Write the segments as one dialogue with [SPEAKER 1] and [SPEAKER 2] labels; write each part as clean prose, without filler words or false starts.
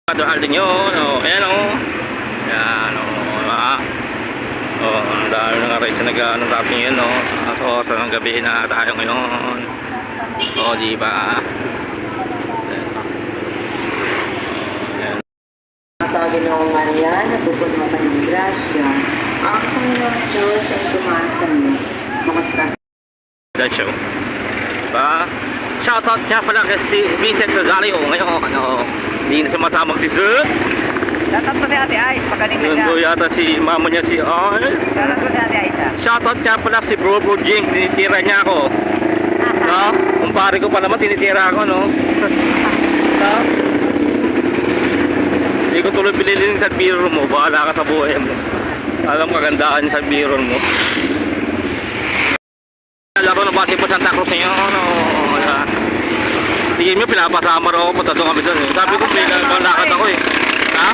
[SPEAKER 1] Aldin yun, ayan yan ang dami ng aray sa nag-rapping yun so sa ng gabi na tayo ngayon diba
[SPEAKER 2] Ginoong Maria, napupuno ka ng grasya. Ang Panginoong Diyos ay tumasa mo.
[SPEAKER 1] That show. Shoutout niya pala kay si Vincent Rosario ngayon. Hindi na siya masamang si Sir.
[SPEAKER 2] Shoutout ko si Ate Ay, pagaling na siya.
[SPEAKER 1] Yun yata si mama niya si Ay.
[SPEAKER 2] Shoutout ko si Ate Ay siya.
[SPEAKER 1] Shoutout niya pala si Bro James, tinitira niya ako. Kumpare ko pa naman, tinitira ako, no? Hindi ko tuloy bililin sa mirror mo, bahala ka sa buhay mo. Alam kagandaan sa mirror mo. Laro ng basketball Santa Cruz niyo, Tingin mo, pinapasama rin ako, punta doon kami doon. Sabi ko, pinapalakad ako eh. Ha?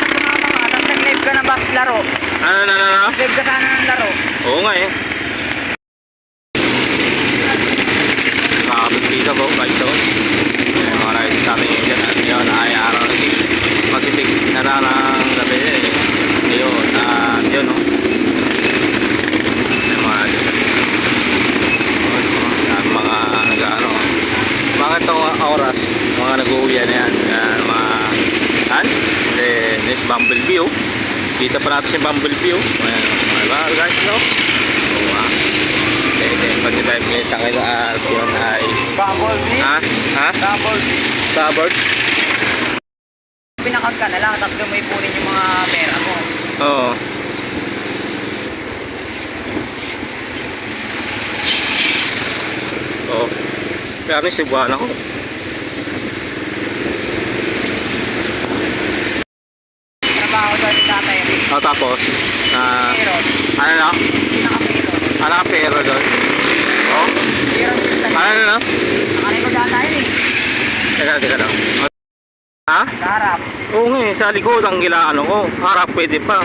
[SPEAKER 2] Nag-live ka na ba laro?
[SPEAKER 1] Ano?
[SPEAKER 2] Live ka sana ng laro?
[SPEAKER 1] Oo nga eh. Kapit pizza po, guys doon. Mga rides sa ating yun at yun ay araw na mag-6 na lang ng gabi eh. Yun, yun no. Mga nag-ano. Bakit itong oras? Mga nag-uwi na yan. This Bumblebee oh. Kita pa natin si Bumblebee oh. Diba guys no? Pag-drive niya sa akin yun ay
[SPEAKER 2] Bumblebee?
[SPEAKER 1] Ha?
[SPEAKER 2] Bumblebee?
[SPEAKER 1] Starboard?
[SPEAKER 2] Pinakag ka na lang, tapos mo ipunin yung mga pera mo.
[SPEAKER 1] Oo. Kaya rin sibuhan ako.
[SPEAKER 2] Trabaho doon yung tatay rin.
[SPEAKER 1] Tapos
[SPEAKER 2] Pero,
[SPEAKER 1] ano na?
[SPEAKER 2] pinaka-pero.
[SPEAKER 1] Ano ka pero doon?
[SPEAKER 2] Pero,
[SPEAKER 1] Ano na?
[SPEAKER 2] nakalikod data yun eh.
[SPEAKER 1] Teka lang. Ha?
[SPEAKER 2] Sa harap.
[SPEAKER 1] Oo nga sa likod ang gilaano ko. Harap pwede pa.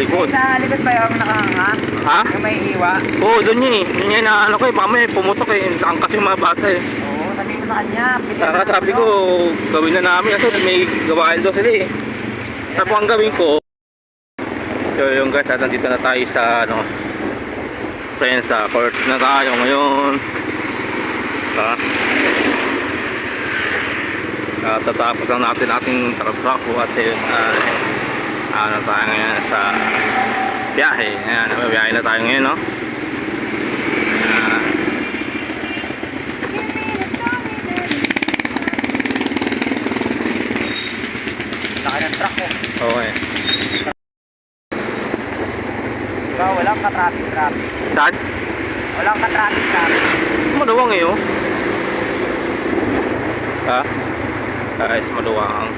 [SPEAKER 1] Likod.
[SPEAKER 2] Sa likod ba yung nakahanga?
[SPEAKER 1] Ha?
[SPEAKER 2] Yung may hiwa?
[SPEAKER 1] Oo, doon yun eh. Yun yung inaano ko eh. Baka may pumutok eh. Ang kasi mga bata eh.
[SPEAKER 2] Oo, sabi mo sa kanya.
[SPEAKER 1] Saka sabi ko, gawin na namin kasi may gawain daw sila eh. Sabi ko ang gawin ko. So yung guys, nandito na tayo sa sa court na tayo ngayon. Tatapos lang natin ating trabaho at tayo ngayon sa biyahe. Ayan, biyahe na tayo ngayon, no?
[SPEAKER 2] Laki ng truck ko.
[SPEAKER 1] Okay.
[SPEAKER 2] Diba, walang ka-traffic.
[SPEAKER 1] Saan?
[SPEAKER 2] Walang ka-traffic.
[SPEAKER 1] Maluwang eh, oh. Ha? Guys, maluwang.